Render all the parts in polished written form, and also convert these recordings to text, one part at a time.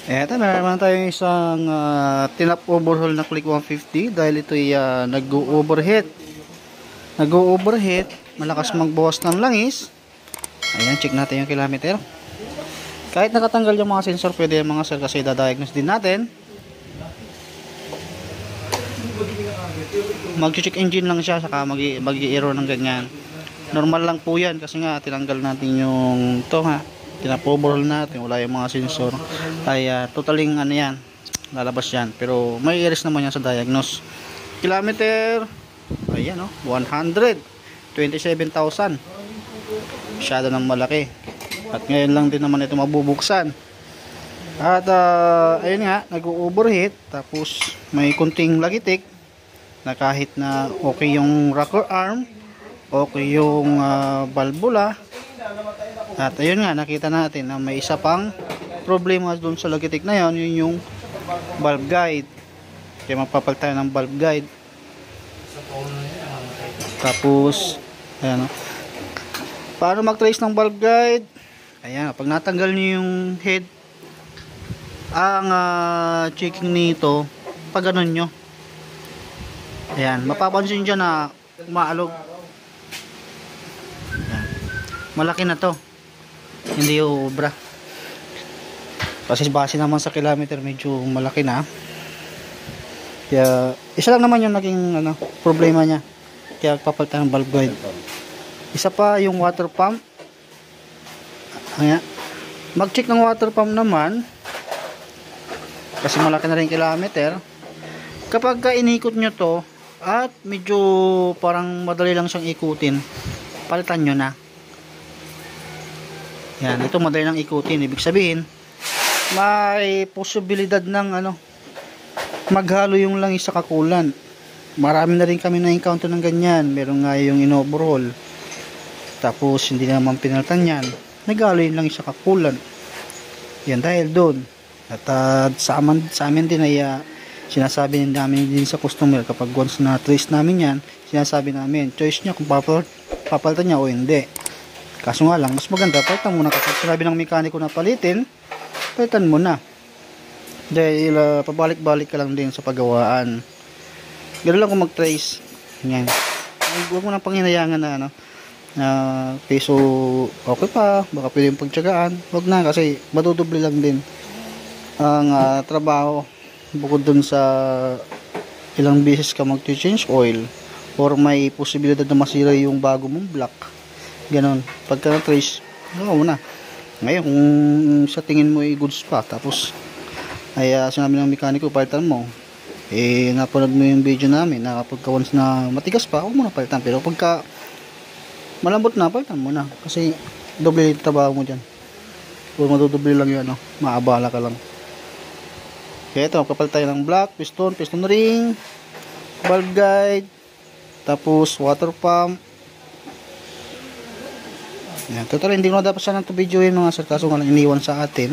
Eto, meron naman tayong isang tinap overhaul na Click 150 dahil ito ay nag-overheat. Malakas magbawas ng langis. Ayan, check natin yung kilometer. Kahit nakatanggal yung mga sensor, pwede yung mga sir kasi da-diagnose din natin. Mag-check engine lang siya, saka mag-i-error ng ganyan. Normal lang po yan kasi nga tinanggal natin yung ito ha. Tinap-overhaul natin, wala yung mga sensor. Ay totaling ano yan, lalabas yan. Pero may iris naman yan sa diagnose. Kilometer, ayan 127,000. Masyado ng malaki. At ngayon lang din naman ito mabubuksan. At ayun nga, nag-overheat. Tapos may kunting lagitik na kahit na okay yung rocker arm, okay yung valvula. At ayun nga, nakita natin na may isa pang problema doon sa lagitik na yun, yun yung valve guide. Kaya magpapalit tayo ng valve guide. Tapos ayan paano mag-trace ng valve guide? Ayan, pag natanggal nyo yung head, ang checking nito, pag ganun nyo, ayan, mapapansin dyan na umaalog. Ayan. Malaki na to, hindi obra kasi base naman sa kilometer medyo malaki na. Kaya isa lang naman yung naging problema nya, kaya papalitan ng valve guide. Isa pa yung water pump. Ayan, mag-check ng water pump naman kasi malaki na rin kilometer. Kapag inikot nyo to at medyo parang madali lang siyang ikutin, palitan nyo na. Yan, ito madali lang ikutin, ibig sabihin may posibilidad ng maghalo yung langis sa kakulan. Marami na rin kami na-encounter ng ganyan. Meron nga yung in-overhaul, tapos hindi naman pinalitan yan, naghalo yung langis sa kakulan. Yan dahil doon. At sa amin din ay sinasabi namin din sa customer, kapag once na trace namin yan, sinasabi namin choice niya kung papalitan niya o hindi. Kaso nga lang, mas maganda palitan muna. Kapag sinabi ng mekaniko na palitin, palitan mo na. Dahil pabalik-balik ka lang din sa paggawaan. Ganoon lang kung mag-trace. Yan. Huwag mo nang panghinayangan na peso okay pa, baka pwede yung pagtsagaan. Huwag na, kasi madudoble lang din ang trabaho. Bukod dun sa ilang beses ka mag-change oil or may posibilidad na masira yung bago mong block. Ganon, pagka na-trace, oo na. Ngayon kung sa tingin mo ay goods pa, tapos ay sinabi ng mekaniko palitan mo, napanood mo yung video namin na pagka once na matigas pa, huwag mo na palitan. Pero pagka malambot na, palitan mo na, kasi doble yung trabaho mo dyan. Kung madudoble lang yun, maabala ka lang. Kaya ito, kapalit tayo ng block, piston ring, valve guide, tapos water pump. Yan, total hindi ko na dapat sana ito video yun mga sir, kaso nga lang iniwan sa atin.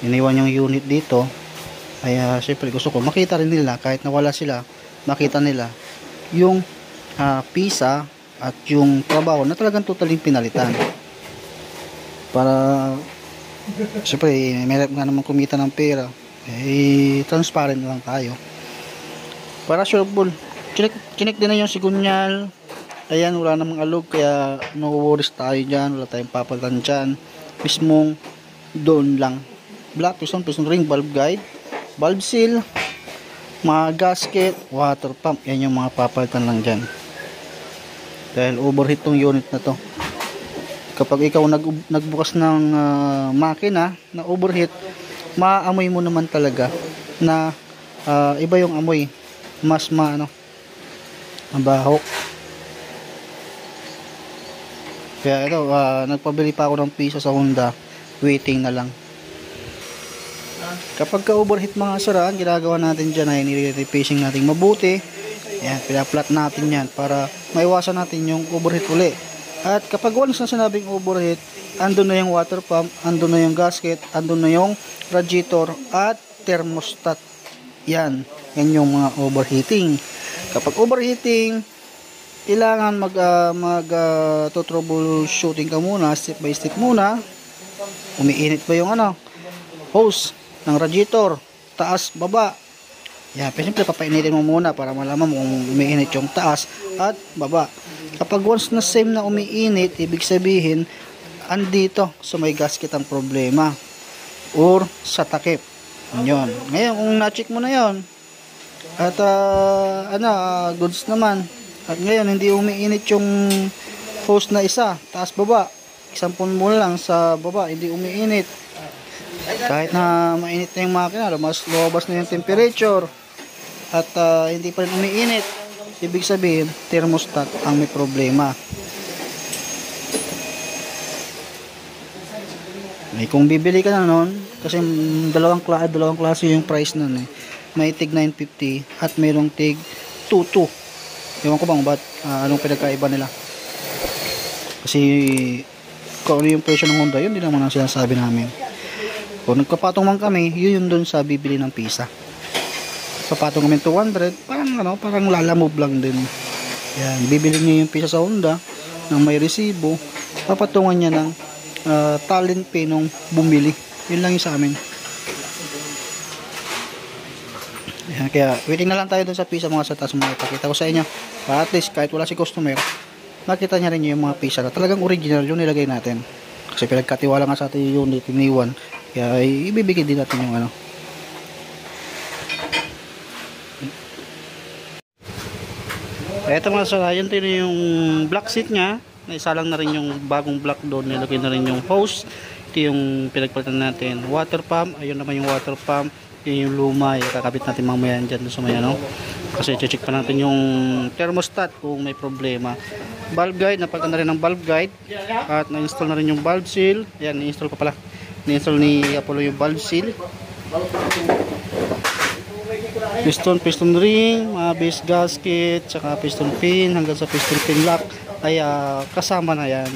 Iniwan yung unit dito. Kaya syempre gusto ko makita rin nila, kahit nawala sila, makita nila yung pisa at yung trabaho na talagang totaling pinalitan. Para syempre may nga naman kumita ng pera, transparent lang tayo. Para sure ball, chinek din na yung sigunyal. Ayan, wala namang alog, kaya no worries tayo dyan, wala tayong papalitan dyan. Mismong doon lang, black piston ring, valve guide, valve seal, mga gasket, water pump, yan yung mga papalitan lang dyan. Dahil overheat tong unit na to. Kapag ikaw nagbukas ng makina na overheat, maamoy mo naman talaga na iba yung amoy, mas mabaho. Kaya ito, nagpabili pa ako ng piso sa Honda, waiting na lang. Kapag ka-overheat mga saraan, ginagawa natin dyan ay nire-repacing natin mabuti. Ayan, pinaplat natin yan para maiwasan natin yung overheat uli. At kapag once na sinabing overheat, andun na yung water pump, andun na yung gasket, andun na yung radiator at thermostat. Yan yung mga overheating. Kapag overheating, kailangan troubleshooting ka muna, step by step muna. Umiinit ba yung hose? ng radiator, taas, baba. Yan, siyempre papainitin mo muna para malaman mo kung umiinit yung taas at baba. Kapag once na same na umiinit, ibig sabihin andito sa may gasket ang problema or sa takip. Yun. Ngayon kung na-check mo na yon at goods naman, at ngayon hindi umiinit yung hose na isa, taas baba, isampun mo lang sa baba, hindi umiinit. Kahit na mainit na yung makina, lumabas na yung temperature at hindi pa rin umiinit, ibig sabihin thermostat ang may problema. Kung bibili ka na nun, kasi dalawang klase yung price nun eh. May tig 950 at mayroong tig 22. Ewan ko bang anong pinagkaiba nila. Kasi kung ano yung presyo ng Honda, yun din naman ang sinasabi namin. Kung nagpapatong man kami, yun doon sa bibili ng pisa. Papatong kami 200, parang lalamove lang din. Yan, bibili niya yung pisa sa Honda nang may resibo, papatungan niya ng talent pay nung bumili. Yun lang yung sa amin. Yan, kaya waiting na lang tayo dun sa pisa mga sa taas, mga ipakita ko sa inyo para at least kahit wala si customer, makita niya rin yung mga pisa na talagang original yung nilagay natin. Kasi pinagkatiwala nga sa atin yung unit, iniwan. Kaya ibibigay din natin yung Ito mga sir, yun din yung black seat nya. Naisa lang na rin yung bagong black doon. Nilagay na rin yung hose. Ito yung pinagpalitan natin. Water pump. Ayun naman yung water pump. Yun yung luma. Kakabit natin mamaya dyan sa may Kasi check pa natin yung thermostat kung may problema. Valve guide. Napalitan na rin ng valve guide. At na-install na rin yung valve seal. Ayan, na-install pa pala. Na-install ni Apollo yung valve seal. Piston ring, base gasket, tsaka piston pin hanggang sa piston pin lock ay kasama na yan.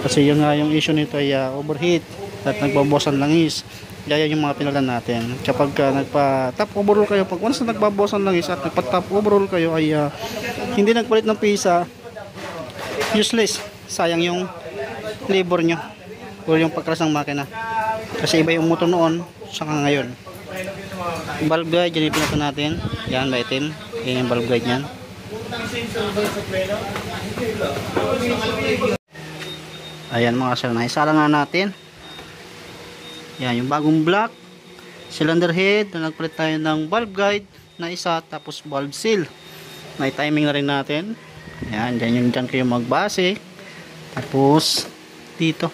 Kasi yun nga yung issue nito ay overheat at nagbabawas ang langis. Kaya yung mga pinalitan natin. Kapag nagpa-top overhaul kayo, pag once na nagbabawas ang langis at nagpa-top overhaul kayo ay hindi nagpalit ng pisa, useless. Sayang yung labor nyo o yung pagkras ng makina. Kasi iba yung motor noon saka ngayon. Valve guide, yan yung pinaka natin. Yan, may itim. Yan yung valve guide nyan. Ayan mga sir, naisala nga natin. Yan, yung bagong black cylinder head na nagpalit tayo ng valve guide na isa, tapos valve seal. May timing na rin natin. Yan, dyan kayo magbase. Tapos dito.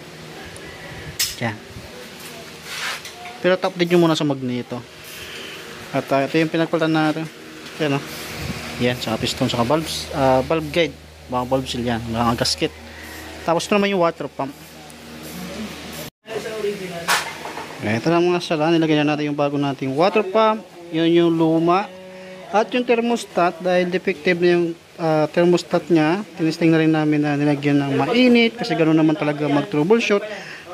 Yan. Pero top din nyo muna sa magneto. At ito yung pinagpalitan natin. Yan yan, saka piston, saka valve guide, mga valve seal yan, mga gasket. Tapos ito naman yung water pump. Ito na mga sala, nilagay na natin yung bago nating water pump. Yun yung luma. At yung thermostat, dahil defective na yung thermostat nya, tinisting na rin namin na nilagyan ng mainit, kasi ganoon naman talaga mag troubleshoot.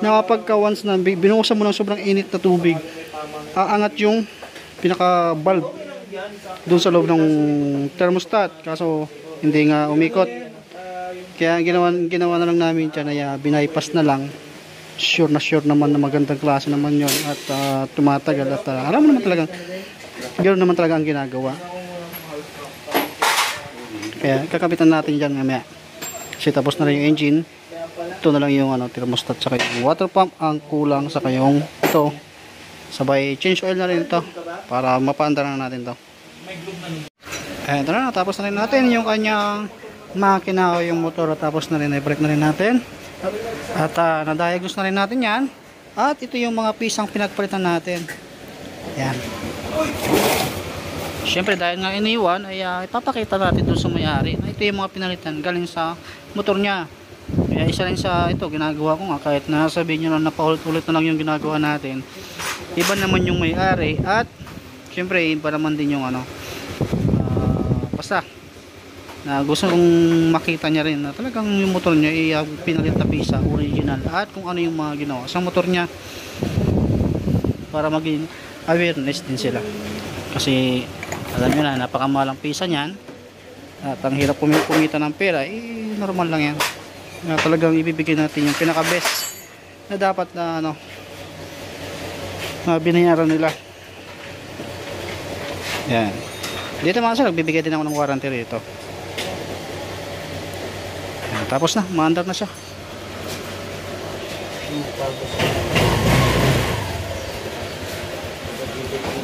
Na kapag once na binuhusan mo ng sobrang init na tubig, aangat yung pinaka valve doon sa loob ng thermostat, kaso hindi nga umikot. Kaya ginawa na lang namin dyan ay binaypass na lang. Sure naman na magandang klase naman yon at tumatagal at alam mo naman talagang ganoon naman talaga ang ginagawa. Kaya kakabitan natin dyan mamaya. Kasi tapos na rin yung engine. Ito na lang yung thermostat saka yung water pump ang kulang, saka yung ito. Sabay change oil na rin ito para mapaandar na natin ito. Ito na, tapos na rin natin yung kanyang makina o yung motor. Tapos na rin, i-break na rin natin. At na-diagnose na rin natin yan. At ito yung mga pisang pinagpalitan natin. Yan. Siyempre dahil nga iniwan ay ipapakita natin doon sa may-ari. Ito yung mga pinalitan galing sa motor niya. Kaya isa rin sa ito ginagawa ko nga, kahit nasabihin nyo na napaulit-ulit na lang yung ginagawa natin, iba naman yung may-ari at syempre iba naman din yung basta na gusto kong makita niya rin na talagang yung motor niya ay pinalit na pisa original at kung ano yung mga ginawa sa motor niya para maging awareness din sila. Kasi alam nyo na, napakamalang pisa niyan at ang hirap kumita ng pera, normal lang yan na talagang ibibigay natin yung pinaka best na dapat na na binayaran nila. Yan. Dito mga sir, nagbibigay din ako ng warranty rito. Yan, tapos na, maandar na siya.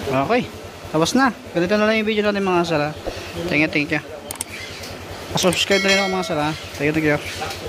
Okay, tapos na. Ganito na lang yung video natin mga sir. Thank you. Subscribe na rin ako mga sir. Thank you.